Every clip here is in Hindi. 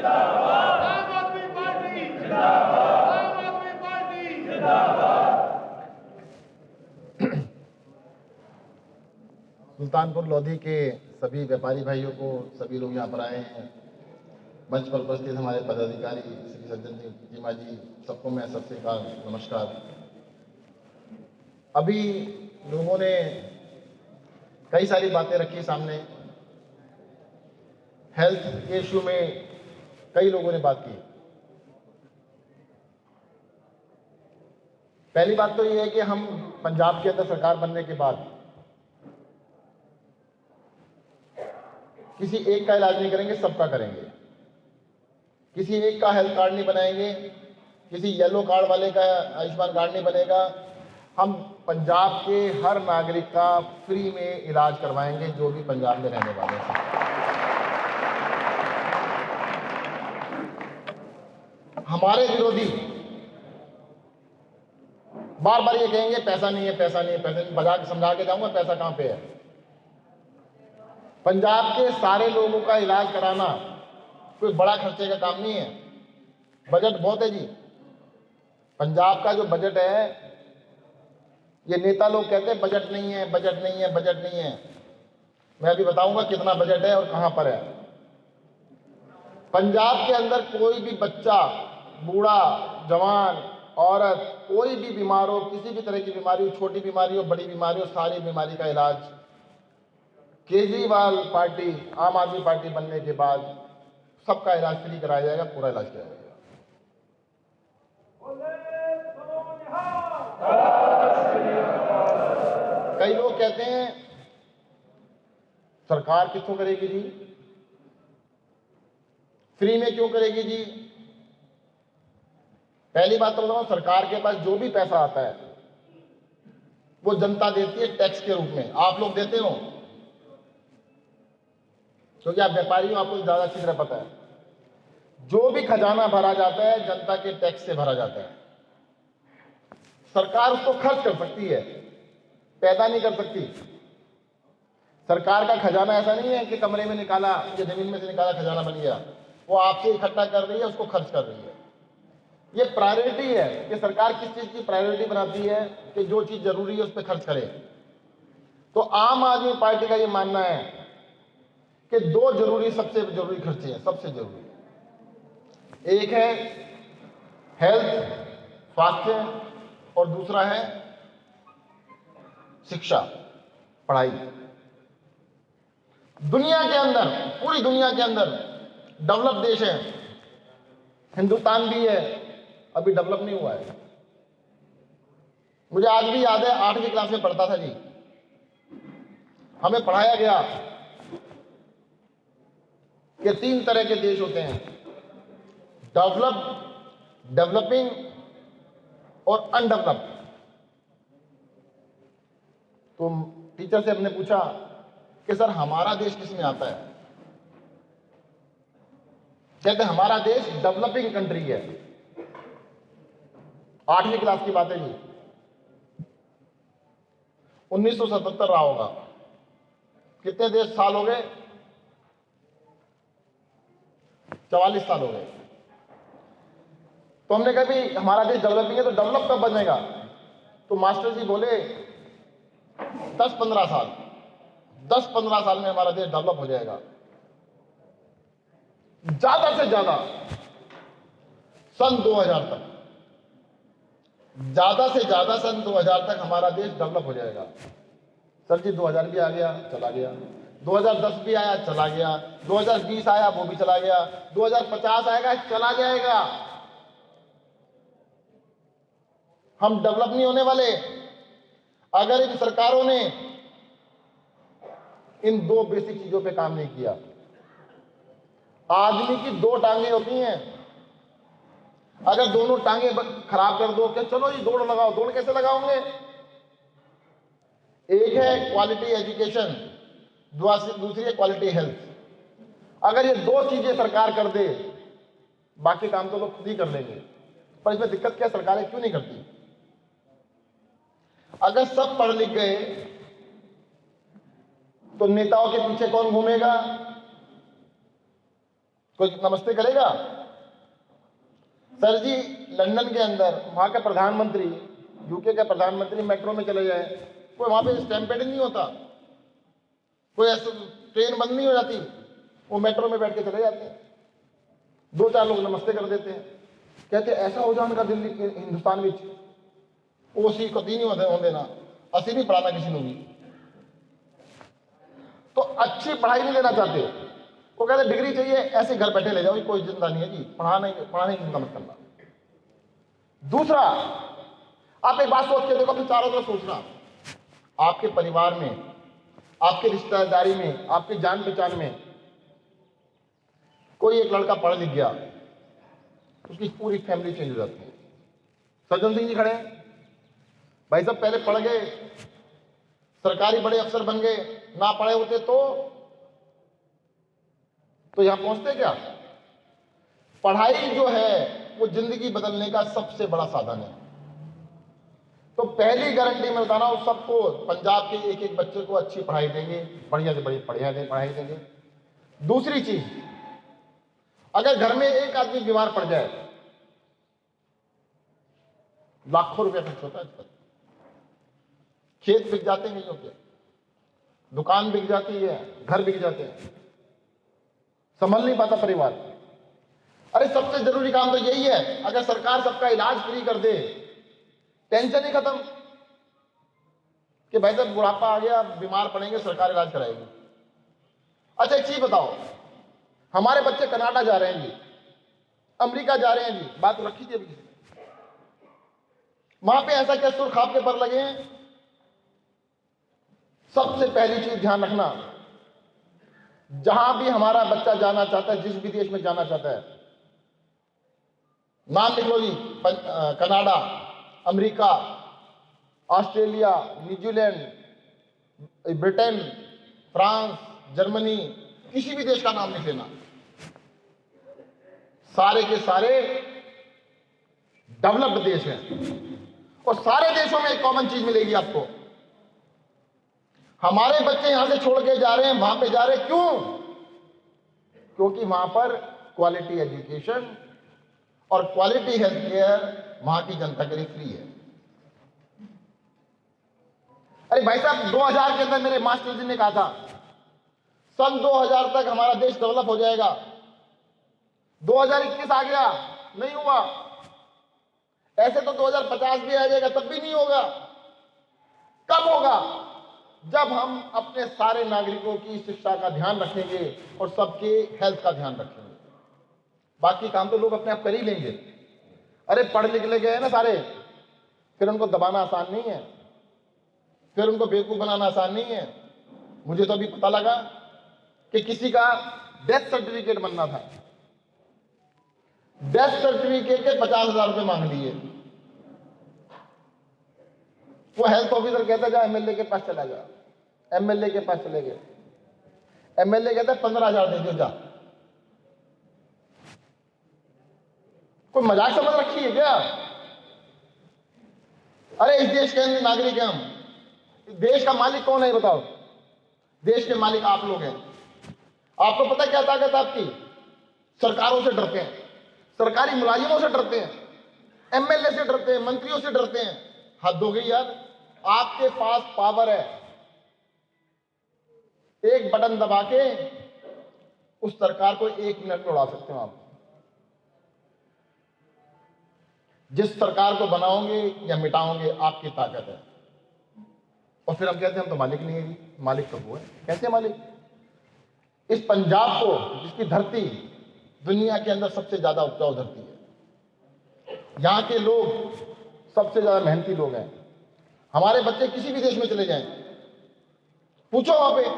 आम आदमी पार्टी जिंदाबाद, आम आदमी पार्टी जिंदाबाद। सुल्तानपुर लोधी के सभी व्यापारी भाइयों को, सभी लोग यहाँ पर आए हैं, मंच पर उपस्थित हमारे पदाधिकारी श्री सज्जन सिंह चीमा जी, सबको मैं सत श्री अकाल, नमस्कार। अभी लोगों ने कई सारी बातें रखी सामने। हेल्थ के इश्यू में कई लोगों ने बात की। पहली बात तो ये है कि हम पंजाब के अंदर सरकार बनने के बाद किसी एक का इलाज नहीं करेंगे, सबका करेंगे। किसी एक का हेल्थ कार्ड नहीं बनाएंगे, किसी येलो कार्ड वाले का आयुष्मान कार्ड नहीं बनेगा। हम पंजाब के हर नागरिक का फ्री में इलाज करवाएंगे, जो भी पंजाब में रहने वाले हैं। हमारे विरोधी बार बार ये कहेंगे पैसा नहीं है, पैसा नहीं है, पैसा नहीं। बजा के समझा के जाऊंगा पैसा कहां पे है। पंजाब के सारे लोगों का इलाज कराना कोई बड़ा खर्चे का काम नहीं है। बजट बहुत है जी। पंजाब का जो बजट है, ये नेता लोग कहते हैं बजट नहीं है, बजट नहीं है, बजट नहीं है। मैं अभी बताऊंगा कितना बजट है और कहां पर है। पंजाब के अंदर कोई भी बच्चा, बूढ़ा, जवान, औरत, कोई भी बीमार हो, किसी भी तरह की बीमारी हो, छोटी बीमारी हो, बड़ी बीमारी हो, सारी बीमारी का इलाज केजरीवाल पार्टी, आम आदमी पार्टी बनने के बाद सबका इलाज फ्री कराया जाएगा, पूरा इलाज किया जाएगा। कई लोग कहते हैं सरकार किसको करेगी जी, फ्री में क्यों करेगी जी। पहली बात तो बताऊं, सरकार के पास जो भी पैसा आता है वो जनता देती है टैक्स के रूप में। आप लोग देते हो क्योंकि आप व्यापारी हो, आपको ज्यादा अच्छी तरह पता है। जो भी खजाना भरा जाता है जनता के टैक्स से भरा जाता है। सरकार उसको खर्च कर सकती है, पैदा नहीं कर सकती। सरकार का खजाना ऐसा नहीं है कि कमरे में निकाला या जमीन में से निकाला खजाना बन गया। वो आपसे इकट्ठा कर रही है, उसको खर्च कर रही है। ये प्रायोरिटी है कि सरकार किस चीज की प्रायोरिटी बनाती है कि जो चीज जरूरी है उस पर खर्च करे। तो आम आदमी पार्टी का ये मानना है कि दो जरूरी, सबसे जरूरी खर्चे हैं, सबसे जरूरी। एक है हेल्थ, स्वास्थ्य, और दूसरा है शिक्षा, पढ़ाई। दुनिया के अंदर, पूरी दुनिया के अंदर डेवलप देश है, हिंदुस्तान भी है, अभी डेवलप नहीं हुआ है। मुझे आज भी याद है, 8वीं क्लास में पढ़ता था जी, हमें पढ़ाया गया कि 3 तरह के देश होते हैं, डेवलप, डेवलपिंग और अनडेवलप्ड। तो टीचर से हमने पूछा कि सर हमारा देश किस में आता है। कहते हमारा देश डेवलपिंग कंट्री है। 8वीं क्लास की बात है जी, 1977 रहा होगा। कितने देश साल हो गए? 44 साल हो गए। तो हमने कहा भी हमारा देश डेवलपिंग है तो डेवलप कब बनेगा? तो मास्टर जी बोले 10-15 साल, 10-15 साल में हमारा देश डेवलप हो जाएगा। ज्यादा से ज्यादा सन 2000 तक, ज्यादा से ज्यादा सन 2000 तक हमारा देश डेवलप हो जाएगा। सर जी 2000 भी आ गया, चला गया। 2010 भी आया, चला गया। 2020 आया, वो भी चला गया। 2050 आएगा, चला जाएगा। हम डेवलप नहीं होने वाले अगर इन सरकारों ने इन 2 बेसिक चीजों पे काम नहीं किया। आदमी की 2 टांगे होती हैं, अगर दोनों टांगे खराब कर दो कि चलो ये दौड़ लगाओ, दौड़ कैसे लगाओगे? एक है क्वालिटी एजुकेशन, दूसरी है क्वालिटी हेल्थ। अगर ये 2 चीजें सरकार कर दे, बाकी काम तो लोग खुद ही कर लेंगे। पर इसमें दिक्कत क्या, सरकारें क्यों नहीं करती? अगर सब पढ़ लिख गए तो नेताओं के पीछे कौन घूमेगा? कोई नमस्ते करेगा? सर जी, लंदन के अंदर वहां का प्रधानमंत्री, यूके का प्रधानमंत्री मेट्रो में चले जाए, कोई वहां पे स्टैम्पेड नहीं होता, कोई ऐसा ट्रेन बंद नहीं हो जाती, वो मेट्रो में बैठ के चले जाते हैं, 2-4 लोग नमस्ते कर देते हैं, कहते ऐसा हो जाएगा दिल्ली हिंदुस्तान में उसी कभी नहीं होते होने देना, असि नहीं पढ़ाना किसी ने भी। तो अच्छी पढ़ाई नहीं देना चाहते, वो कहते डिग्री चाहिए, ऐसे घर बैठे ले जाओ, कोई चिंता नहीं है जी, पढ़ाने की चिंता मत करना। दूसरा, आप एक बात सोच के देखो, अपने चारों तरफ सोचना, आपके परिवार में, आपके रिश्तेदारी में, आपकी जान पहचान में कोई एक लड़का पढ़ लिख गया, उसकी पूरी फैमिली चेंज हो जाती है। सज्जन सिंह जी खड़े हैं, भाई साहब पहले पढ़ गए, सरकारी बड़े अफसर बन गए, ना पढ़े होते तो यहां पहुंचते क्या? पढ़ाई जो है वो जिंदगी बदलने का सबसे बड़ा साधन है। तो पहली गारंटी मैं बता रहा हूं सबको, पंजाब के एक एक बच्चे को अच्छी पढ़ाई देंगे, बढ़िया से बढ़िया पढ़ाई देंगे। दूसरी चीज, अगर घर में एक आदमी बीमार पड़ जाए, लाखों रुपया खर्च होता है इस पर, खेत बिक जाते हैं कईयों के, दुकान बिक जाती है, घर बिक जाते हैं, संभल नहीं पाता परिवार। अरे सबसे जरूरी काम तो यही है, अगर सरकार सबका इलाज फ्री कर दे, टेंशन ही खत्म कि भाई साहब बुढ़ापा आ गया, बीमार पड़ेंगे, सरकार इलाज कराएगी। अच्छा एक चीज बताओ, हमारे बच्चे कनाडा जा रहे हैं जी, अमेरिका जा रहे हैं जी, बात रखी थी अभी किसी ने, वहां पे ऐसा क्या सुर्खाब के पर लगे हैं? सबसे पहली चीज ध्यान रखना, जहां भी हमारा बच्चा जाना चाहता है, जिस भी देश में जाना चाहता है, नाम लिख लो जी, Canada, America, Australia, New Zealand, Britain, France, Germany, किसी भी देश का नाम लिख लेना, सारे के सारे डेवलप्ड देश हैं और सारे देशों में एक कॉमन चीज मिलेगी आपको, हमारे बच्चे यहां से छोड़ के जा रहे हैं, वहां पे जा रहे हैं, क्यों? क्योंकि वहां पर क्वालिटी एजुकेशन और क्वालिटी हेल्थ केयर वहां की जनता के लिए फ्री है। अरे भाई साहब 2000 के अंदर मेरे मास्टर जी ने कहा था सन 2000 तक हमारा देश डेवलप हो जाएगा, 2021 आ गया, नहीं हुआ। ऐसे तो 2050 भी आ जाएगा, तब भी नहीं होगा। कब होगा? जब हम अपने सारे नागरिकों की शिक्षा का ध्यान रखेंगे और सबके हेल्थ का ध्यान रखेंगे। बाकी काम तो लोग अपने आप कर ही लेंगे। अरे पढ़ लिख ले गए ना सारे, फिर उनको दबाना आसान नहीं है, फिर उनको बेवकूफ बनाना आसान नहीं है। मुझे तो अभी पता लगा कि किसी का डेथ सर्टिफिकेट बनना था, डेथ सर्टिफिकेट के 50,000 रुपए मांग लिए। वो हेल्थ ऑफिसर कहता जा एमएलए के पास चला जा, एमएलए के पास चले गए, एमएलए कहता 15,000 दे दो जा। कोई मजाक समझ रखी है क्या? अरे इस देश के नागरिक हैं हम, देश का मालिक कौन है बताओ? देश के मालिक आप लोग हैं। आपको पता क्या ताकत आपकी? सरकारों से डरते हैं, सरकारी मुलाजिमों से डरते हैं, एमएलए से डरते हैं, मंत्रियों से डरते हैं। हद हो गई यार। आपके पास पावर है, एक बटन दबा के उस सरकार को 1 मिनट में उड़ा सकते हो आप। जिस सरकार को बनाओगे या मिटाओगे आपकी ताकत है। और फिर हम कहते हैं हम तो मालिक नहीं है जी। मालिक तो वो है। कैसे मालिक? इस पंजाब को, जिसकी धरती दुनिया के अंदर सबसे ज्यादा उपजाऊ धरती है, यहां के लोग सबसे ज्यादा मेहनती लोग हैं। हमारे बच्चे किसी भी देश में चले जाएं, पूछो वहां पे,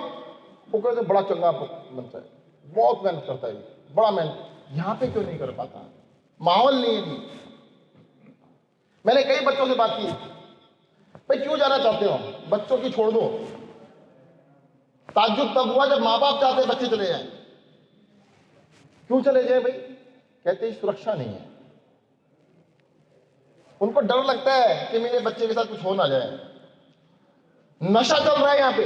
वो कहते बड़ा चंगा बनता है, बहुत मेहनत करता है, बड़ा मेहनत। यहां पे क्यों नहीं कर पाता? माहौल नहीं है जी। मैंने कई बच्चों से बात की, भाई क्यों जाना चाहते हो? बच्चों की छोड़ दो। ताज्जुब तब हुआ जब माँ बाप चाहते बच्चे चले जाएं। क्यों चले जाए भाई? कहते हैं सुरक्षा नहीं है। उनको डर लगता है कि मेरे बच्चे के साथ कुछ हो ना जाए। नशा चल रहा है यहां पे,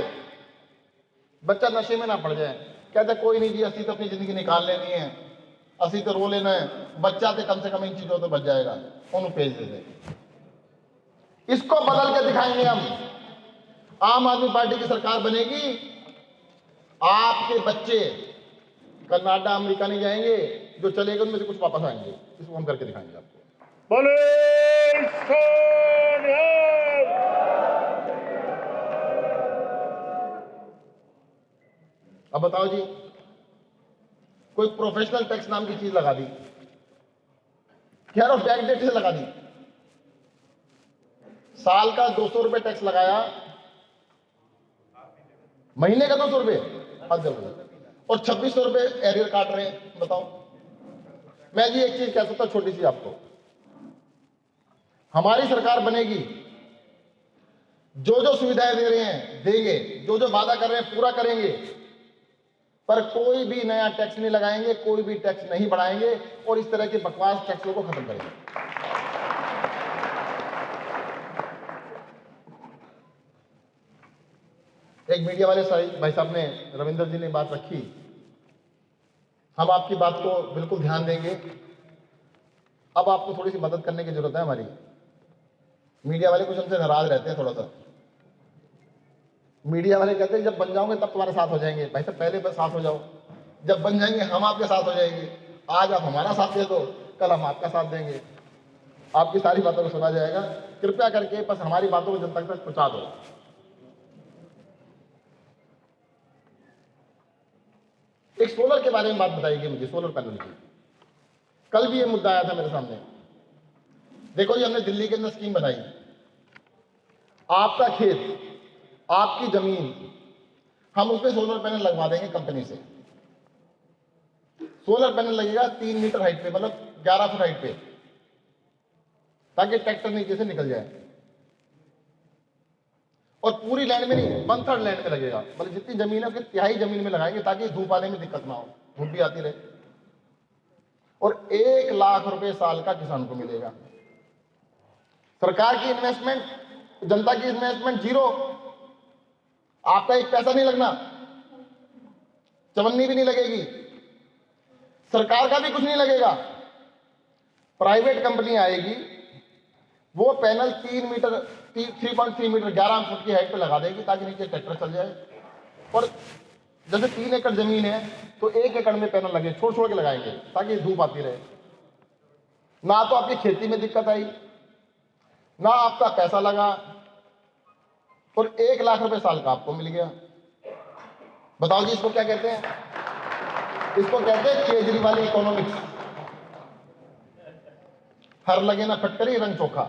बच्चा नशे में ना पड़ जाए। कहते कोई नहीं जी, असली तो अपनी जिंदगी निकाल लेनी है, असी तो रो लेना है, बच्चा तो कम से कम इन चीजों तो बच जाएगा, उन्होंने पेज दे दे। इसको बदल के दिखाएंगे हम। आम आदमी पार्टी की सरकार बनेगी, आपके बच्चे कनाडा अमेरिका नहीं जाएंगे, जो चलेगा उनमें से कुछ वापस आएंगे। इसको हम करके दिखाएंगे आपको। बोले सोनिया। अब बताओ जी, कोई प्रोफेशनल टैक्स नाम की चीज लगा दी, खैर और बैकडेट से लगा दी। साल का 200 रुपए टैक्स लगाया, महीने का 200 रुपए, हद हो गई। और 2600 रुपए एरियर काट रहे हैं। बताओ। मैं जी एक चीज कह सकता हूं छोटी सी आपको, हमारी सरकार बनेगी, जो जो सुविधाएं दे रहे हैं देंगे, जो जो वादा कर रहे हैं पूरा करेंगे, पर कोई भी नया टैक्स नहीं लगाएंगे, कोई भी टैक्स नहीं बढ़ाएंगे, और इस तरह के बकवास टैक्सों को खत्म करेंगे। एक मीडिया वाले भाई साहब ने, रविंद्र जी ने बात रखी, हम आपकी बात को बिल्कुल ध्यान देंगे। अब आपको थोड़ी सी मदद करने की जरूरत है हमारी। मीडिया वाले कुछ हमसे नाराज रहते हैं थोड़ा सा। मीडिया वाले कहते हैं जब बन जाओगे तब तुम्हारे साथ हो जाएंगे। भाई साहब पहले बस साथ हो जाओ, जब बन जाएंगे हम आपके साथ हो जाएंगे। आज आप हमारा साथ दे दो, कल हम आपका साथ देंगे, आपकी सारी बातों को सुना जाएगा। कृपया करके बस हमारी बातों को जनता तक पहुंचा दो। एक सोलर के बारे में बात बताइए मुझे, सोलर पैनल की। कल भी ये मुद्दा आया था मेरे सामने। देखो जी, हमने दिल्ली के अंदर स्कीम बनाई, आपका खेत, आपकी जमीन, हम उस पर सोलर पैनल लगवा देंगे कंपनी से। सोलर पैनल लगेगा 3 मीटर हाइट पे, मतलब 11 फुट हाइट पे, ताकि ट्रैक्टर नीचे से निकल जाए। और पूरी लैंड में नहीं, 1/3 लैंड में लगेगा, मतलब जितनी जमीन है उसकी तिहाई जमीन में लगाएंगे, ताकि धूप आने में दिक्कत ना हो, धूप भी आती रहे। और 1 लाख रुपए साल का किसान को मिलेगा। सरकार की इन्वेस्टमेंट, जनता की इन्वेस्टमेंट जीरो, आपका एक पैसा नहीं लगना, चवन्नी भी नहीं लगेगी, सरकार का भी कुछ नहीं लगेगा। प्राइवेट कंपनी आएगी, वो पैनल 3.3 मीटर 11 फुट की हाइट पे लगा देगी, ताकि नीचे ट्रैक्टर चल जाए। और जैसे 3 एकड़ जमीन है तो 1 एकड़ में पैनल लगे, छोड़ छोड़ के लगाएंगे, ताकि धूप आती रहे। ना तो आपकी खेती में दिक्कत आई, ना आपका पैसा लगा, और 1 लाख रुपए साल का आपको मिल गया। बताओ जी, इसको क्या कहते हैं? इसको कहते हैं केजरीवाल इकोनॉमिक्स। हर लगे ना फटकरी, रंग चोखा।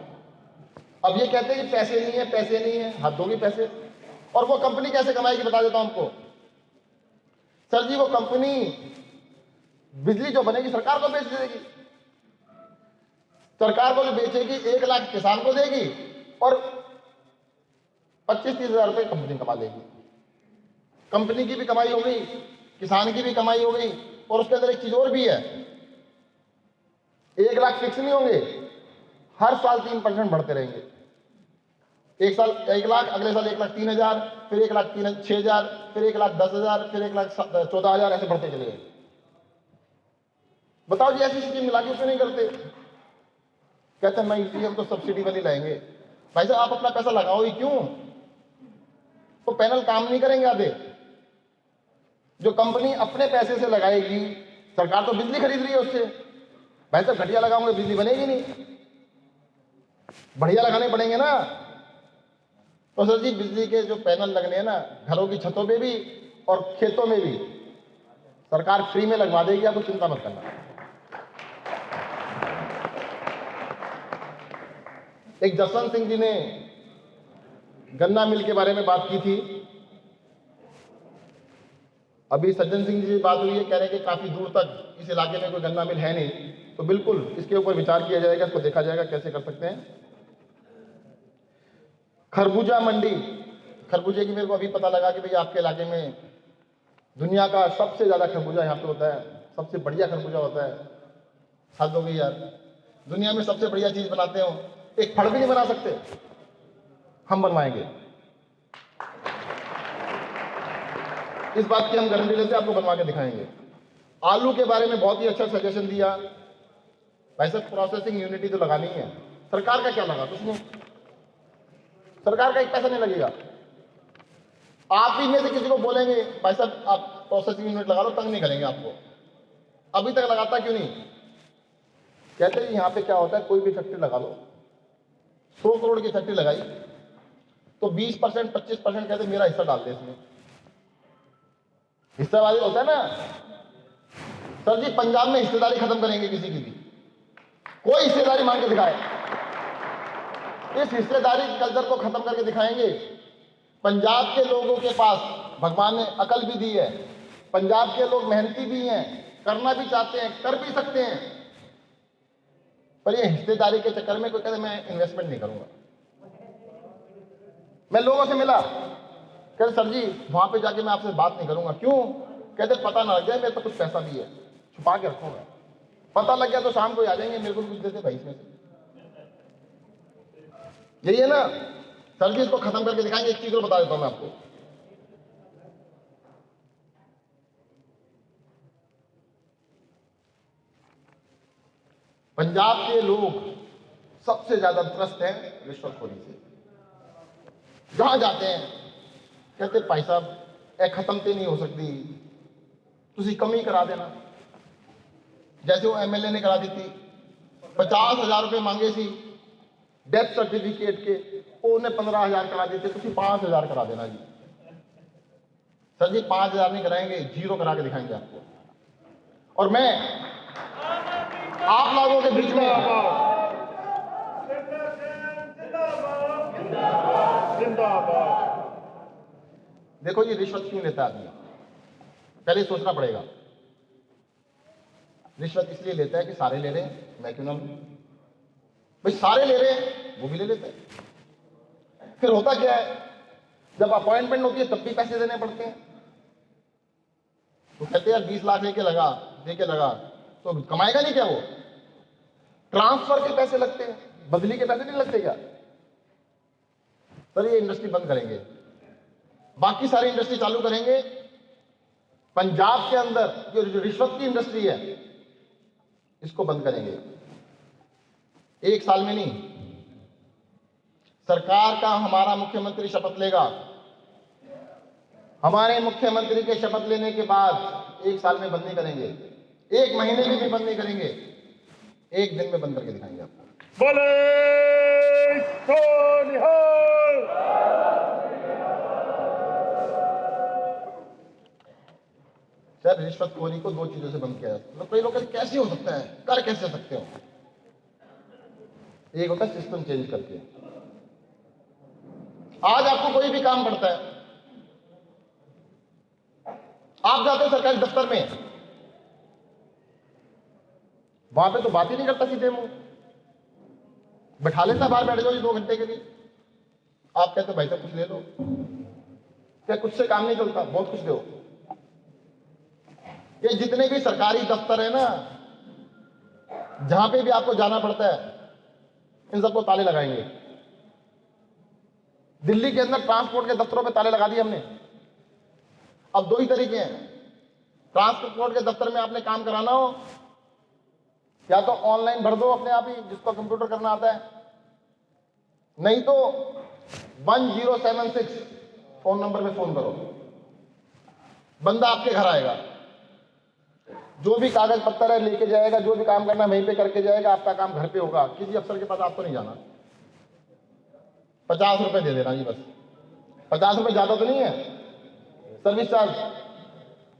अब ये कहते हैं कि पैसे नहीं है, पैसे नहीं है, हद होगी पैसे। और वो कंपनी कैसे कमाएगी बता देता हूं आपको। सर जी, वो कंपनी बिजली जो बनेगी सरकार को बेच देगी, सरकार को जो बेचेगी 1 लाख किसान को देगी, और 25-30 हजार रुपए कंपनी कमा लेगी। कंपनी की भी कमाई हो गई, किसान की भी कमाई हो गई। और उसके अंदर एक चीज और भी है, 1 लाख फिक्स नहीं होंगे, हर साल 3% बढ़ते रहेंगे। एक साल 1 लाख, अगले साल 1,03,000, फिर 1,06,000, फिर 1,10,000, फिर 1,14,000, ऐसे बढ़ते चले गए। बताओ जी, ऐसी स्कीम लागू क्यों नहीं करते? कहते हैं नहीं, हम तो सब्सिडी वाली लाएंगे। भाई साहब, आप अपना पैसा लगाओ ही क्यों? तो पैनल काम नहीं करेंगे आधे। जो कंपनी अपने पैसे से लगाएगी, सरकार तो बिजली खरीद रही है उससे। भाई साहब, घटिया लगाओगे बिजली बनेगी नहीं, बढ़िया लगाने पड़ेंगे ना। तो सर जी, बिजली के जो पैनल लगने हैं ना, घरों की छतों पे भी और खेतों में भी, सरकार फ्री में लगवा देगी, आपको चिंता मत करना। एक जसवंत सिंह जी ने गन्ना मिल के बारे में बात की थी। अभी सज्जन सिंह जी से बात हुई है, कह रहे हैं कि काफी दूर तक इस इलाके में कोई गन्ना मिल है नहीं, तो बिल्कुल इसके ऊपर विचार किया जाएगा, इसको देखा जाएगा कैसे कर सकते हैं। खरबूजा मंडी, खरबूजे की मेरे को अभी पता लगा कि भाई आपके इलाके में दुनिया का सबसे ज्यादा खरबूजा यहाँ पे होता है, सबसे बढ़िया खरबूजा होता है। हद हो गई यार, दुनिया में सबसे बढ़िया चीज बनाते हो, एक फल भी नहीं बना सकते, हम बनवाएंगे। इस बात की हम गारंटी लेते हैं, आपको बनवा के दिखाएंगे। आलू के बारे में बहुत ही अच्छा सजेशन दिया। भाई साहब प्रोसेसिंग यूनिटी तो लगानी है, सरकार का क्या लगा, कुछ नहीं, सरकार का एक पैसा नहीं लगेगा। आप ही में से किसी को बोलेंगे भाई साहब आप प्रोसेसिंग यूनिट लगा लो, तंग नहीं करेंगे आपको। अभी तक लगाता क्यों नहीं? कहते हैं यहाँ पे क्या होता है, कोई भी फैक्ट्री लगा लो, 100 करोड़ की फैक्ट्री लगाई तो 20% 25% कहते मेरा हिस्सा डाल दे इसमें, हिस्सेदारी होता है ना। सर जी पंजाब में हिस्सेदारी खत्म करेंगे, किसी की भी कोई हिस्सेदारी मांग के दिखाए, इस हिस्सेदारी कल्चर को खत्म करके दिखाएंगे। पंजाब के लोगों के पास भगवान ने अकल भी दी है, पंजाब के लोग मेहनती भी हैं, करना भी चाहते हैं, कर भी सकते हैं, पर ये हिस्सेदारी के चक्कर में कोई कहते मैं इन्वेस्टमेंट नहीं करूंगा। मैं लोगों से मिला, कहते सर जी वहां पे जाके मैं आपसे बात नहीं करूंगा, क्यों? कहते पता ना लग जाए मेरे तो कुछ पैसा भी है, छुपा के रखूंगा, पता लग गया तो शाम को आ जाएंगे, मेरे को भी कुछ देते भाई इसमें से। यही है ना सर जी, इसको खत्म करके दिखाएंगे। एक चीज और बता देता हूं मैं आपको, पंजाब के लोग सबसे ज्यादा त्रस्त हैं रिश्वतखोरी से। जहां जाते हैं कहते भाई साहब ए खत्म तो नहीं हो सकती, तुसी कमी करा देना। जैसे वो एमएलए ने करा दी थी, 50,000 रुपए मांगे सी डेथ सर्टिफिकेट के, उन्हें 15,000 करा देते, तुसी 5,000 करा देना जी। सर जी 5,000 नहीं कराएंगे, 0 करा के दिखाएंगे आपको। और मैं आप लोगों के बीच में देखो ये रिश्वत क्यों लेता है आदमी, पहले सोचना पड़ेगा। रिश्वत इसलिए लेता है कि सारे ले रहे हैं, मैं क्यों ना लूं? भाई सारे ले रहे हैं, वो भी ले लेते हैं। फिर होता क्या है, जब अपॉइंटमेंट होती है तब भी पैसे देने पड़ते हैं। तो कहते हैं 20 लाख लेके लगा, तो कमाएगा नहीं क्या वो? ट्रांसफर के पैसे लगते हैं, बदली के पैसे नहीं लगते क्या? सर ये इंडस्ट्री बंद करेंगे, बाकी सारी इंडस्ट्री चालू करेंगे। पंजाब के अंदर जो रिश्वत की इंडस्ट्री है इसको बंद करेंगे। 1 साल में नहीं, सरकार का हमारा मुख्यमंत्री शपथ लेगा, हमारे मुख्यमंत्री के शपथ लेने के बाद 1 साल में बंद नहीं करेंगे, 1 महीने में भी बंद नहीं करेंगे, 1 दिन में बंद करके दिखाएंगे आपको। बोले सो निहाल। सर रिश्वतखोरी को 2 चीजों से बंद किया जाता है। कई लोग कहते कैसे हो सकता है, कर कैसे सकते हो? एक होता है सिस्टम चेंज करके। आज आपको कोई भी काम पड़ता है, आप जाते हैं सरकारी दफ्तर में, वहां पे तो बात ही नहीं करता सीधे मुंह, बैठा लेता बाहर, बैठ जाओ 2 घंटे के लिए। आप कहते भाई साहब कुछ ले लो, क्या कुछ से काम नहीं चलता, बहुत कुछ दो। ये जितने भी सरकारी दफ्तर है ना, जहां पे भी आपको जाना पड़ता है, इन सबको ताले लगाएंगे। दिल्ली के अंदर ट्रांसपोर्ट के दफ्तरों पे ताले लगा दिए हमने। अब 2 ही तरीके हैं, ट्रांसपोर्ट के दफ्तर में आपने काम कराना हो, या तो ऑनलाइन भर दो अपने आप ही, जिसको कंप्यूटर करना आता है, नहीं तो 1076 फोन नंबर पे फोन करो, बंदा आपके घर आएगा, जो भी कागज पत्तर है लेके जाएगा, जो भी काम करना है वहीं पे करके जाएगा, आपका काम घर पे होगा, किसी अफसर के पास आपको नहीं जाना। 50 रुपए दे देना जी बस, 50 रुपए ज्यादा तो नहीं है सर्विस चार्ज।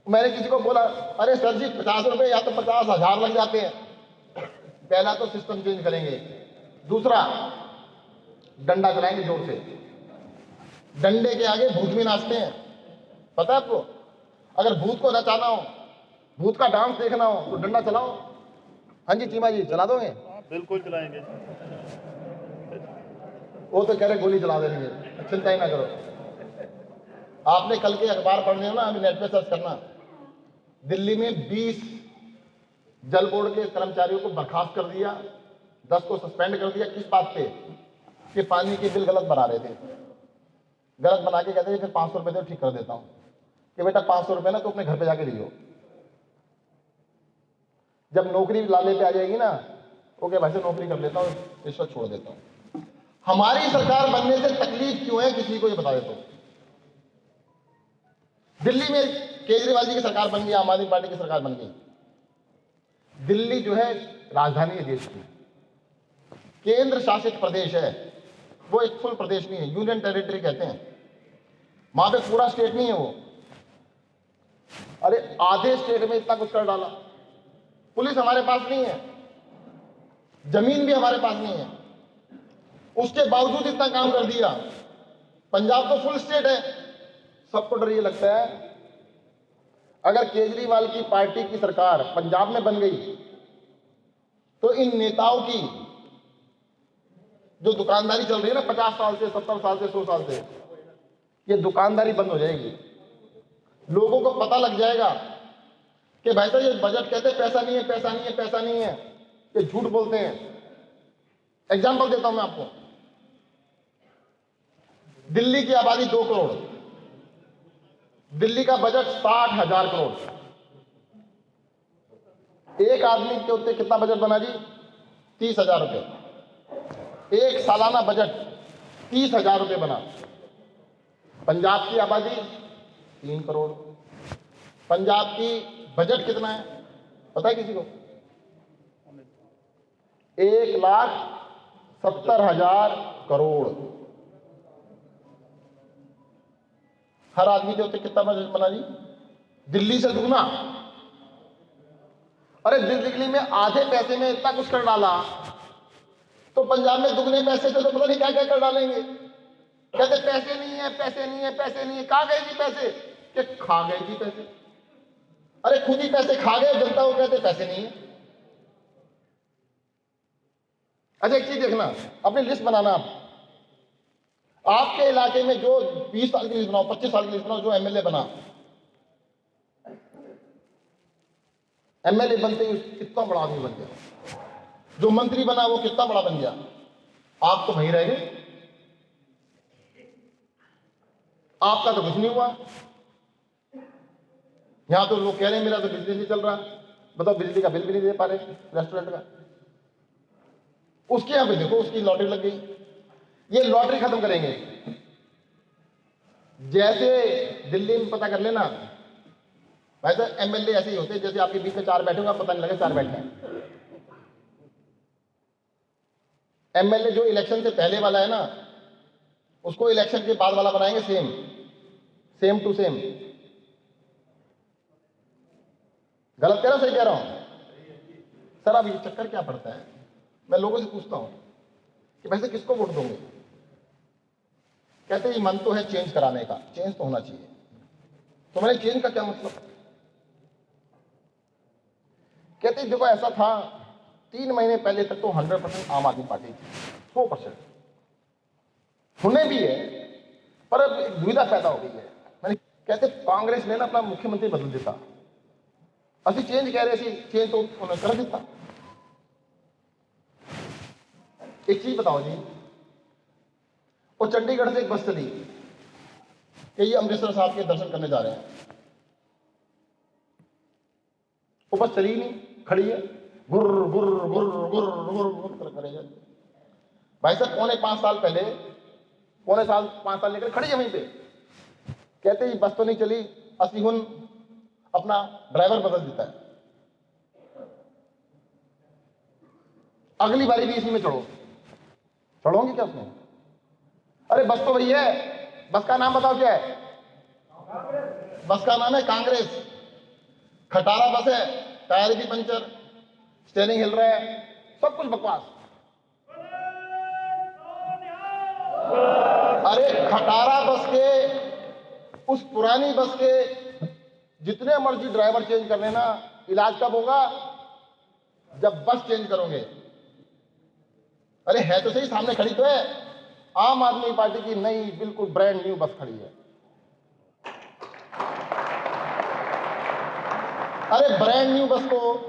मैंने किसी को बोला अरे सर जी 50 रुपए या तो 50,000 लग जाते हैं। पहला तो सिस्टम चेंज करेंगे, दूसरा डंडा चलाएंगे जोर से, डंडे के आगे भूत भी नाचते हैं, पता है आपको? अगर भूत को नचाना हो, भूत का डांस देखना हो तो डंडा चलाओ। हाँ जी चीमा जी चला दोगे? बिल्कुल चलाएंगे। वो तो कह रहे गोली चला देंगे, चिंता ही ना करो। आपने कल के अखबार पढ़ने हो ना, अभी नेट पे सर्च करना, दिल्ली में 20 जल बोर्ड के कर्मचारियों को बर्खास्त कर दिया, 10 को सस्पेंड कर दिया। किस बात पे? कि पानी के बिल गलत बना रहे थे, गलत बना के कहते थे फिर 500 रुपए दे ठीक कर देता हूं, कि बेटा 500 रुपए ना तो अपने घर पे जाके लियो। जब नौकरी लाले पे आ जाएगी ना, ओके भाई से नौकरी कर लेता हूँ, रिश्वत छोड़ देता हूँ। हमारी सरकार बनने से तकलीफ क्यों है किसी को ये बता देता हूँ। दिल्ली में केजरीवाल जी की सरकार बन गई, आम आदमी पार्टी की सरकार बन गई। दिल्ली जो है राजधानी है देश की, केंद्र शासित प्रदेश है, वो एक फुल प्रदेश नहीं है, यूनियन टेरिटरी कहते हैं। वहां पे पूरा स्टेट नहीं है वो। अरे आधे स्टेट में इतना कुछ कर डाला। पुलिस हमारे पास नहीं है, जमीन भी हमारे पास नहीं है, उसके बावजूद इतना काम कर दिया। पंजाब तो फुल स्टेट है। सबको डर ये लगता है अगर केजरीवाल की पार्टी की सरकार पंजाब में बन गई तो इन नेताओं की जो दुकानदारी चल रही है ना 50 साल से, 70 साल से, 100 साल से, ये दुकानदारी बंद हो जाएगी। लोगों को पता लग जाएगा कि भाई साहब ये बजट कहते पैसा नहीं है, पैसा नहीं है, पैसा नहीं है, ये झूठ बोलते हैं। एग्जाम्पल देता हूं मैं आपको। दिल्ली की आबादी 2 करोड़, दिल्ली का बजट 60,000 करोड़। एक आदमी के उत्ते कितना बजट बना जी? 30,000 रुपए। एक सालाना बजट 30,000 रुपए बना। पंजाब की आबादी 3 करोड़। पंजाब की बजट कितना है पता है किसी को? 1,70,000 करोड़। हर आदमी के उत्ते कितना बजट बना जी? दिल्ली से दुगना। अरे दिल्ली में आधे पैसे में इतना कुछ कर डाला तो पंजाब में दुगने पैसे से तो पता नहीं क्या क्या कर डालेंगे। कहते पैसे नहीं है, पैसे नहीं है, पैसे नहीं है। कहां गए जी पैसे? कि खा गए जी पैसे। अरे खुद ही पैसे खा गए, जनता को कहते पैसे नहीं है। अच्छा एक चीज देखना, अपनी लिस्ट बनाना। आपके इलाके में जो 20 साल की लिस्ट बनाओ, 25 साल की लिस्ट बनाओ, जो एमएलए बना, एमएलए बनते ही कितना बड़ा आदमी बन गया। जो मंत्री बना वो कितना बड़ा बन गया। आप तो वहीं रह गए, आपका तो कुछ नहीं हुआ। यहां तो लोग कह रहे हैं मेरा तो बिजली नहीं चल रहा। बताओ, बिजली का बिल भी नहीं दे पा रहे रेस्टोरेंट का। उसके यहां पे देखो, उसकी लॉटरी लग गई। ये लॉटरी खत्म करेंगे। जैसे दिल्ली में पता कर लेना, वैसे एमएलए ऐसे ही होते हैं जैसे आपके बीच में 4 बैठे होंगे, पता नहीं लगे 4 बैठे हैं। एमएलए जो इलेक्शन से पहले वाला है ना, उसको इलेक्शन के बाद वाला बनाएंगे सेम टू सेम। गलत कह रहा हूं, सही कह रहा हूं? सर अब ये चक्कर क्या पड़ता है? मैं लोगों से पूछता हूं कि वैसे किसको वोट दोगे? कहते हैं मन तो है चेंज कराने का, चेंज तो होना चाहिए। तो मैंने चेंज का क्या मतलब? कहते देखो ऐसा था 3 महीने पहले तक तो 100% आम आदमी पार्टी थी, 100%। होने भी है, पर अब एक दुविधा पैदा हो गई है। मैंने कहते कांग्रेस ने ना अपना मुख्यमंत्री बदल देता, असि चेंज कह रहे थे, चेंज तो उन्होंने कर देता। एक चीज बताओ जी, वो चंडीगढ़ से एक बस चली कि ये अमृतसर साहब के दर्शन करने जा रहे हैं। वो बस चली नहीं, खड़ी है, गुर्र गुर्र गुर्र गुर्र गुर्र करे जाए। भाई साहब पौने 5 साल लेकर खड़ी है वहीं पे। कहते ही बस तो नहीं चली, असली हुन अपना ड्राइवर बदल देता है। अगली बारी भी इसी में चढ़ोगे क्या उसमें? अरे बस तो वही है, बस का नाम बताओ क्या है? बस का नाम है कांग्रेस। खटारा बस है, टायर भी पंचर, स्टीयरिंग हिल रहा है, सब कुछ बकवास। अरे खटारा बस के, उस पुरानी बस के जितने मर्जी ड्राइवर चेंज कर लेना, इलाज कब होगा? जब बस चेंज करोगे। अरे है तो सही, सामने खड़ी तो है, आम आदमी पार्टी की नई बिल्कुल ब्रांड न्यू बस खड़ी है। अरे ब्रांड न्यू बस को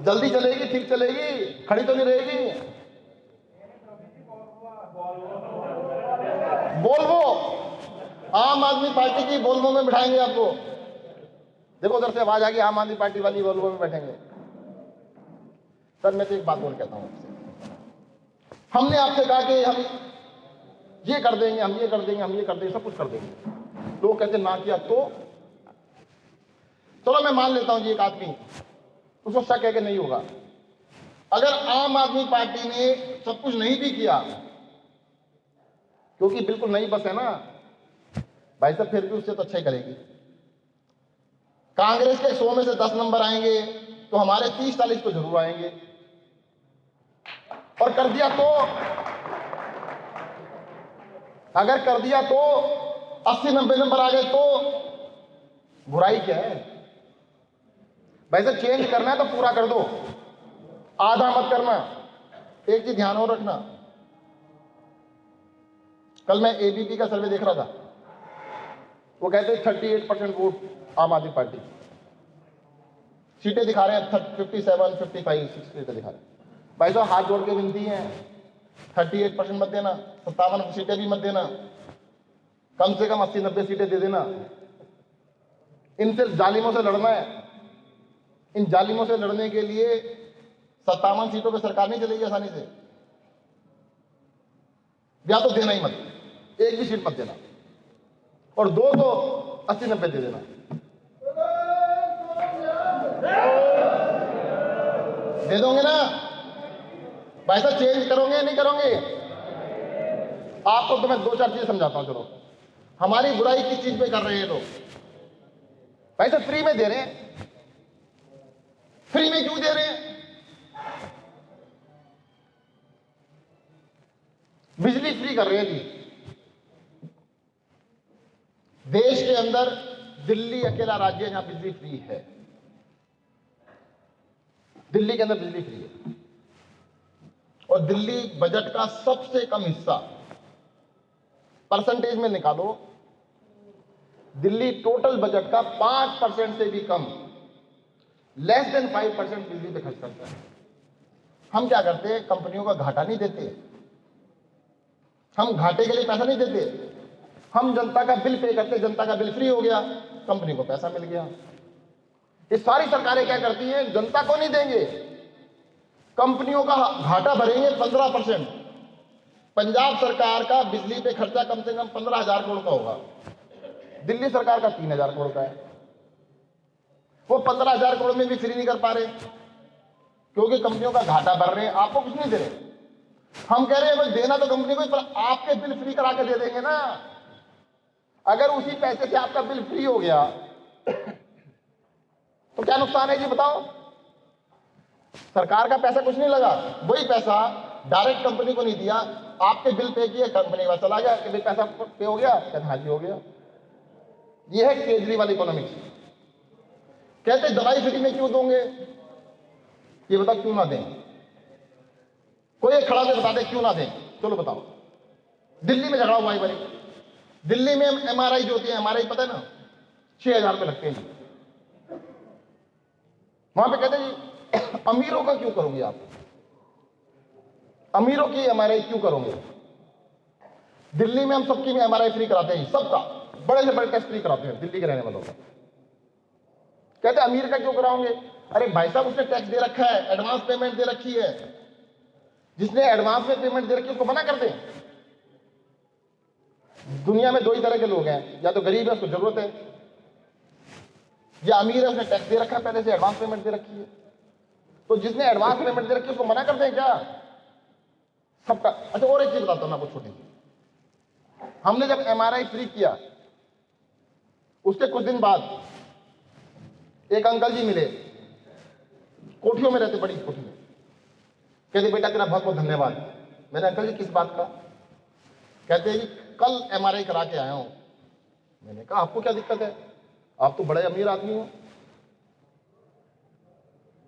जल्दी चलेगी, ठीक चलेगी, खड़ी तो नहीं रहेगी। वोल्वो, आम आदमी पार्टी की वोल्वो में बिठाएंगे आपको। देखो उधर से आवाज आ गई, आम आदमी पार्टी वाली वोल्वो में बैठेंगे। सर मैं तो एक बात और कहता हूं आपसे, हमने आपसे कहा कि हम ये कर देंगे, हम ये कर देंगे, हम ये कर देंगे, सब कुछ कर देंगे। लोग कहते ना किया तो चलो मैं मान लेता हूं जी एक आदमी उसको शक है कि नहीं होगा। अगर आम आदमी पार्टी ने सब कुछ नहीं भी किया, क्योंकि बिल्कुल नई बस है ना भाई साहब, फिर भी उससे तो अच्छा ही करेगी। कांग्रेस के 100 में से 10 नंबर आएंगे तो हमारे 30-40 तो जरूर आएंगे। और कर दिया तो, अगर कर दिया तो 80-90 नंबर आ गए तो बुराई क्या है भाई साहब? चेंज करना है तो पूरा कर दो, आधा मत करना। एक चीज ध्यान हो रखना, कल मैं एबीपी का सर्वे देख रहा था, वो कहते हैं 38% वोट आम आदमी पार्टी, सीटें दिखा रहे हैं 57, 55 सीटें दिखा रहे हैं। भाई साहब हाथ जोड़ के विनती है, 38% मत देना, 57 सीटें भी मत देना, कम से कम 80-90 सीटें दे देना। इनसे जालिमों से लड़ना है। इन जालिमों से लड़ने के लिए 57 सीटों पर सरकार नहीं चलेगी आसानी से। या तो देना ही मत, एक भी सीट मत देना, और 2 तो 80-90 दे देना। दे दोगे ना भाई साहब? चेंज करोगे नहीं करोगे? आपको तो मैं 2-4 चीजें समझाता हूं। चलो, हमारी बुराई किस चीज पे कर रहे हैं लोग? भाई साहब फ्री में दे रहे हैं। फ्री में क्यों दे रहे हैं? बिजली फ्री कर रहे हैं जी। देश के अंदर दिल्ली अकेला राज्य है जहां बिजली फ्री है। दिल्ली के अंदर बिजली फ्री है, और दिल्ली बजट का सबसे कम हिस्सा, परसेंटेज में निकालो, दिल्ली टोटल बजट का 5% से भी कम, लेस देन 5% बिजली पे खर्च करता है। हम क्या करते हैं? कंपनियों का घाटा नहीं देते, हम घाटे के लिए पैसा नहीं देते, हम जनता का बिल पे करते, जनता का बिल फ्री हो गया, कंपनी को पैसा मिल गया। ये सारी सरकारें क्या करती हैं? जनता को नहीं देंगे, कंपनियों का घाटा भरेंगे 15%। पंजाब सरकार का बिजली पे खर्चा कम से कम 15,000 करोड़ का होगा, दिल्ली सरकार का 3,000 करोड़ का है। वो 15,000 करोड़ में भी फ्री नहीं कर पा रहे, क्योंकि कंपनियों का घाटा भर रहे हैं, आपको कुछ नहीं दे रहे। हम कह रहे हैं भाई देना तो कंपनी को, पर आपके बिल फ्री करा के दे देंगे ना। अगर उसी पैसे से आपका बिल फ्री हो गया तो क्या नुकसान है जी बताओ? सरकार का पैसा कुछ नहीं लगा, वही पैसा डायरेक्ट कंपनी को नहीं दिया, आपके बिल पे किए, कंपनी के पास चला गया कि भाई पैसा पे हो गया, कहते हाँ जी हो गया। ये है केजरीवाल इकोनॉमिक्स। कहते दवाई फ्री में क्यों दोगे? ये बताओ क्यों ना दें? कोई एक खड़ा से बता दे क्यों ना दें, चलो बताओ। दिल्ली में झगड़ा हुआ है भाई, दिल्ली में एमआरआई जो होती है, एमआरआई पता है ना, 6,000 रुपये लगते हैं। वहां पे कहते हैं जी अमीरों का क्यों करोगे आप? अमीरों की एमआरआई क्यों करोगे? दिल्ली में हम सबकी एमआरआई फ्री कराते हैं, सबका बड़े से बड़े टेस्ट फ्री कराते हैं दिल्ली के रहने वालों का। कहते अमीर का क्यों कराओगे? अरे भाई साहब उसने टैक्स दे रखा है, एडवांस पेमेंट दे रखी है, जिसने एडवांस में पेमेंट दे रखी है उसको मना कर दें? दुनिया में 2 ही तरह के लोग हैं, या तो गरीब है उसको जरूरत है, या अमीर है उसने टैक्स दे रखा है पहले से, एडवांस पेमेंट दे रखी है। तो जिसने एडवांस पेमेंट दे रखी है उसको मना कर दें क्या? सबका। अच्छा और एक चीज बताता हूं मैं आपको छोटी सी, हमने जब एमआरआई फ्री किया उसके कुछ दिन बाद एक अंकल जी मिले, कोठियों में रहते, बड़ी कोठी में। कहते बेटा तेरा बहुत बहुत धन्यवाद। मैंने अंकल जी किस बात का? कहते हैं जी कल एमआरआई करा के आया हूं। मैंने कहा आपको क्या दिक्कत है, आप तो बड़े अमीर आदमी हो।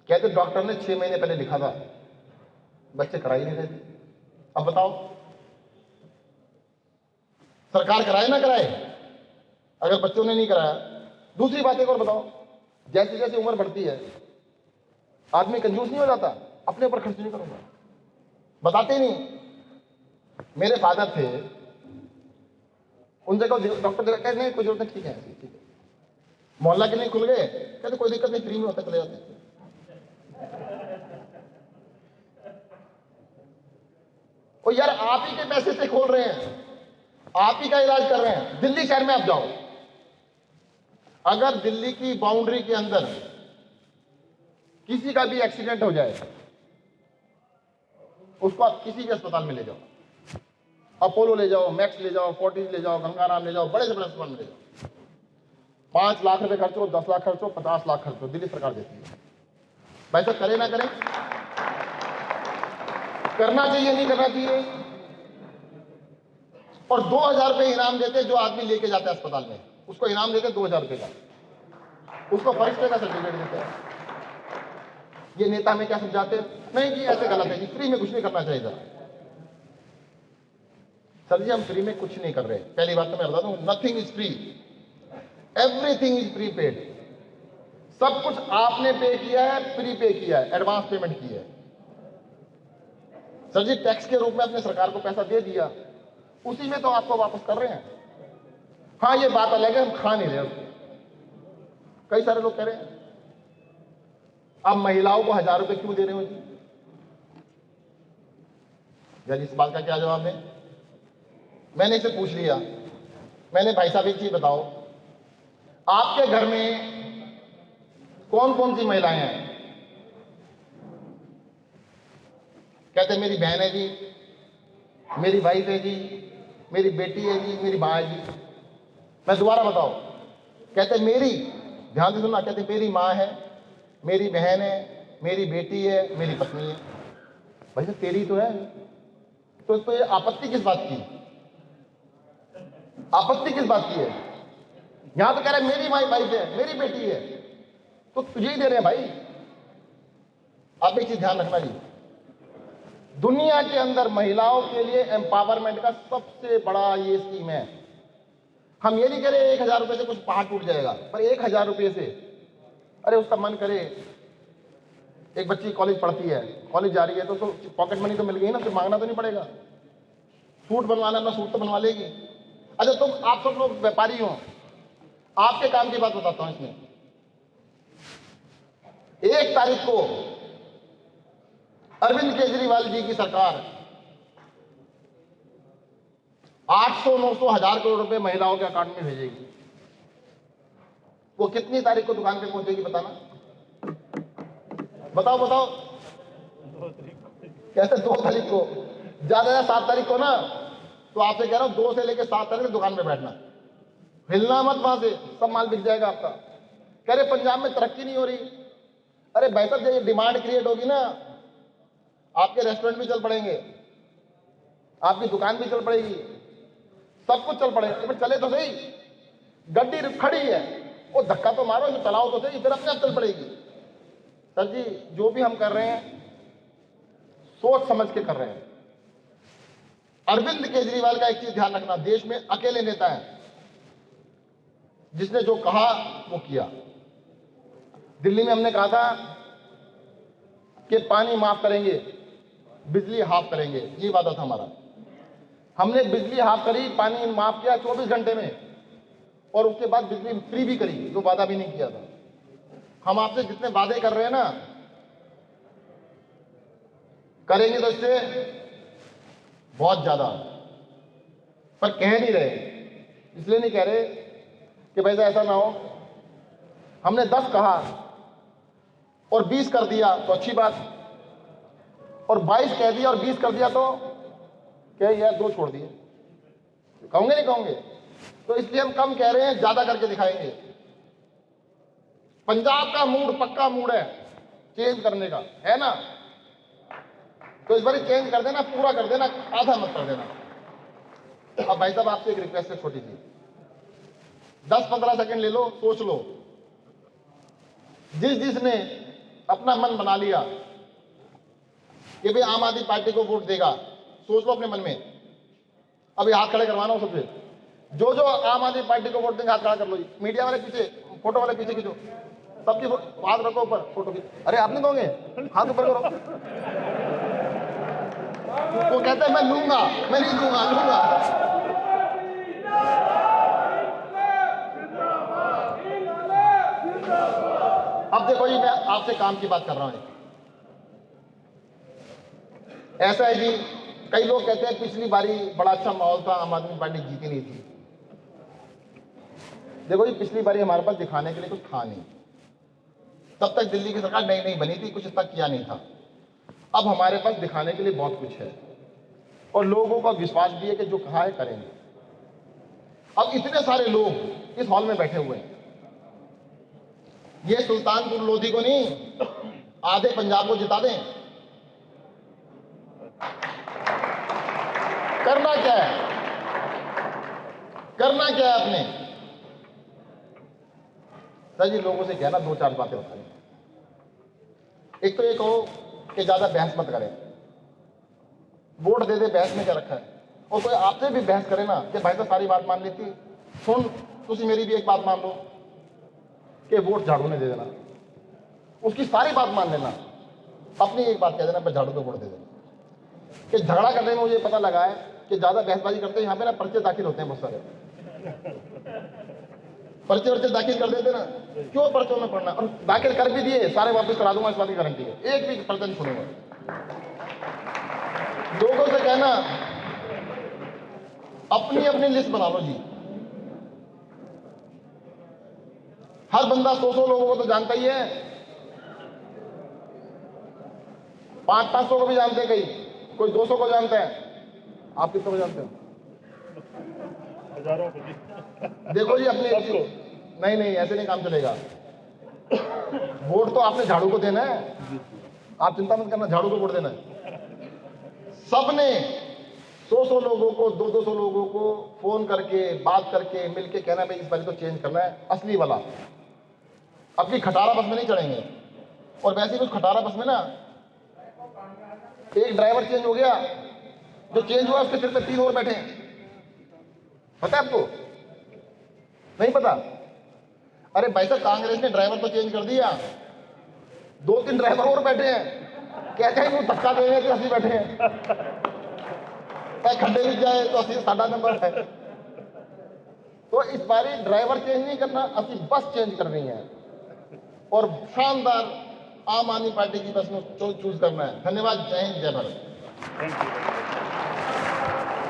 कहते डॉक्टर ने 6 महीने पहले लिखा था, बच्चे करा ही नहीं रहे थे। अब बताओ सरकार कराए ना कराए, अगर बच्चों ने नहीं कराया। दूसरी बात एक और बताओ, जैसे जैसे उम्र बढ़ती है आदमी कंजूस नहीं हो जाता? अपने ऊपर खर्च नहीं करूंगा, बताते ही नहीं। मेरे फादर थे, उन जगह डॉक्टर जगह कह नहीं कोई जरूरत नहीं, ठीक है ठीक है। मोहल्ला क्लिनिक खुल गए, कहते कोई दिक्कत नहीं, फ्री में होता, चले जाते। और यार आप ही के पैसे से खोल रहे हैं, आप ही का इलाज कर रहे हैं। दिल्ली शहर में आप जाओ, अगर दिल्ली की बाउंड्री के अंदर किसी का भी एक्सीडेंट हो जाए, उसको आप किसी भी अस्पताल में ले जाओ, अपोलो ले जाओ, मैक्स ले जाओ, फोर्टिस ले जाओ, गंगाराम ले जाओ, बड़े से बड़े अस्पताल में ले जाओ, 5 लाख रुपए खर्च हो, 10 लाख खर्च हो, 50 लाख खर्च हो, दिल्ली सरकार देती है। भाई साहब करें ना करें, करना चाहिए नहीं करना चाहिए। और 2000 रुपए इनाम देते जो आदमी लेके जाता है अस्पताल में, उसको इनाम देते 2000 रुपए का, उसको फरिश्ते का सर्टिफिकेट देते हैं। ये नेता हमें क्या समझाते हैं, नहीं जी ऐसे गलत है जी, फ्री में कुछ नहीं करना चाहिए। सर जी हम फ्री में कुछ नहीं कर रहे। पहली बात तो मैं बता दूं, nothing is free, everything is pre paid. सब कुछ आपने पे किया है, प्री पे किया है, एडवांस पेमेंट की है। सर जी टैक्स के रूप में अपने सरकार को पैसा दे दिया, उसी में तो आपको वापस कर रहे हैं। हाँ ये बात अलग है, हम खा नहीं रहे उसको। कई सारे लोग कह रहे हैं अब महिलाओं को 1000 रुपए क्यों दे रहे हो जी? यार इस बात का क्या जवाब है? मैंने इसे पूछ लिया, मैंने भाई साहब एक चीज बताओ, आपके घर में कौन कौन सी महिलाएं हैं? कहते मेरी बहन है जी, मेरी वाइफ है जी, मेरी बेटी है जी, मेरी माँ है जी। मैं दोबारा बताओ, कहते मेरी, ध्यान से सुनना, कहते मेरी माँ है, मेरी बहन है, मेरी बेटी है, मेरी पत्नी है। भाई साहब तेरी तो है, तो ये आपत्ति किस बात की? आपत्ति किस बात की है? यहां तो कह रहे मेरी वाइफ है, मेरी बेटी है, तो तुझे ही दे रहे हैं भाई। आप एक चीज ध्यान रखना जी, दुनिया के अंदर महिलाओं के लिए एम्पावरमेंट का सबसे बड़ा ये स्कीम है। हम ये नहीं कह रहे 1000 रुपए से कुछ पहाड़ टूट जाएगा, पर 1000 रुपए से, अरे उसका मन करे, एक बच्ची कॉलेज पढ़ती है, कॉलेज जा रही है, तो पॉकेट मनी तो मिल गई ना, फिर मांगना तो नहीं पड़ेगा। सूट बनवाना अपना सूट तो बनवा लेगी। अच्छा तुम आप सब लोग व्यापारी हो, आपके काम की बात बताता हूं। इसमें 1 तारीख को अरविंद केजरीवाल जी की सरकार 800, 900, 1000 करोड़ रुपए महिलाओं के अकाउंट में भेजेगी। वो कितनी तारीख को दुकान पे पहुंचेगी बताना? बताओ बताओ। कैसे 2 तारीख को? ज्यादा 7 तारीख को ना, तो आपसे कह रहा हूं 2 से लेकर 7 तारीख दुकान पे बैठना, हिलना मत, वहां से सब माल बिक जाएगा आपका। कह रहे पंजाब में तरक्की नहीं हो रही। अरे भाई साहब जब डिमांड क्रिएट होगी ना, आपके रेस्टोरेंट भी चल पड़ेंगे, आपकी दुकान भी चल पड़ेगी, सब कुछ चल पड़ेगा। तो चले तो सही, गड्डी खड़ी है, वो धक्का तो मारो, इसे चलाओ तो सही, फिर अपने आप चल पड़ेगी। सर जी जो भी हम कर रहे हैं सोच समझ के कर रहे हैं। अरविंद केजरीवाल का एक चीज ध्यान रखना, देश में अकेले नेता है जिसने जो कहा वो किया। दिल्ली में हमने कहा था कि पानी माफ करेंगे, बिजली हाफ करेंगे, ये वादा था हमारा। हमने बिजली हाफ करी, पानी माफ किया 24 घंटे में, और उसके बाद बिजली फ्री भी करी, जो वादा भी नहीं किया था। हम आपसे जितने वादे कर रहे हैं ना, करेंगे तो इससे बहुत ज्यादा, पर कह नहीं रहे। इसलिए नहीं कह रहे कि भाई ऐसा ना हो, हमने 10 कहा और 20 कर दिया तो अच्छी बात, और 22 कह दिया और 20 कर दिया तो क्या यार 2 छोड़ दिए, कहोगे नहीं कहोगे? तो इसलिए हम कम कह रहे हैं, ज्यादा करके दिखाएंगे। पंजाब का मूड पक्का मूड है चेंज करने का, है ना? तो इस बार चेंज कर देना, पूरा कर देना, आधा मत कर देना। अब भाई साहब आपसे एक रिक्वेस्ट है छोटी सी, 10-15 सेकंड ले लो, सोच लो। जिसने अपना मन बना लिया कि भाई आम आदमी पार्टी को वोट देगा, सोच लो अपने मन में। अभी हाथ खड़े करवाना हो सबसे, जो जो आम आदमी पार्टी को वोट देंगे हाथ खड़ा कर लो। मीडिया वाले पीछे, फोटो वाले पीछे खींचो, सबकी हाथ रखो ऊपर, फोटो खींच। अरे आप नहीं दोगे, हाथ ऊपर करो। वो कहते हैं मैं लूंगा, मैं नहीं दूंगा, लूंगा। आपसे काम की बात कर रहा हूं। ऐसा है जी, कई लोग कहते हैं पिछली बारी बड़ा अच्छा माहौल था, आम आदमी पार्टी जीती नहीं थी। देखो जी, पिछली बारी हमारे पास दिखाने के लिए कुछ था नहीं। तब तक दिल्ली की सरकार नई नई बनी थी, कुछ इतना किया नहीं था। अब हमारे पास दिखाने के लिए बहुत कुछ है और लोगों का विश्वास भी है कि जो कहा है करेंगे। अब इतने सारे लोग इस हॉल में बैठे हुए हैं, ये सुल्तानपुर लोधी को नहीं, आधे पंजाब को जिता दें। करना क्या है, करना क्या है आपने? सर जी, लोगों से कहना दो चार बातें बताएं। एक तो ये कहो कि ज्यादा बहस मत करें, वोट दे दे, बहस में क्या रखा है। और कोई आपसे भी बहस करे ना कि भाई तो सारी बात मान लेती, सुन तुसी मेरी भी एक बात मान लो कि वोट झाड़ू ने दे देना, उसकी सारी बात मान लेना, अपनी एक बात कह देना मैं झाड़ू को वोट दे देना। कि झगड़ा करने में मुझे पता लगा है कि ज्यादा बहसबाजी करते हैं यहाँ पे ना, पर्चे दाखिल होते हैं बहुत सारे, पर्चे दाखिल कर देते ना, क्यों पर्चों में पढ़ना, और दाखिल कर भी दिए, सारे वापस करा दूंगा, इस बात की गारंटी है, एक भी पर्चा नहीं सुनूंगा। लोगों से कहना अपनी अपनी लिस्ट बना लो जी। हर बंदा 100 लोगों को तो जानता ही है, 500 को भी जानते हैं, कोई 200 को जानता है। आप कितने को जानते हो? हजारों को जी। देखो जी, अपने नहीं ऐसे नहीं काम चलेगा। वोट तो आपने झाड़ू को देना है, आप चिंता मत करना, झाड़ू को वोट देना है। सबने 100 लोगों को, 200 लोगों को फोन करके, बात करके, मिलके कहना भाई इस बार तो चेंज करना है, असली वाला। अपनी खटारा बस में नहीं चढ़ेंगे। और वैसे ही उस खटारा बस में ना एक ड्राइवर चेंज हो गया, जो चेंज हुआ उसके सिर पे 3 और बैठे हैं। पता है आपको? नहीं पता? अरे भाई साहब, कांग्रेस ने ड्राइवर तो चेंज कर दिया, 2-3 ड्राइवर और बैठे हैं। कहते हैं वो धक्का देंगे तो असली बैठे हैं, खड्डे में जाए तो असली साडा नंबर है। तो इस बारी ड्राइवर चेंज नहीं करना, असली बस चेंज करनी है और शानदार आम आदमी पार्टी की बस में चूज करना है। धन्यवाद, जय हिंद, जय भारत। Thank you.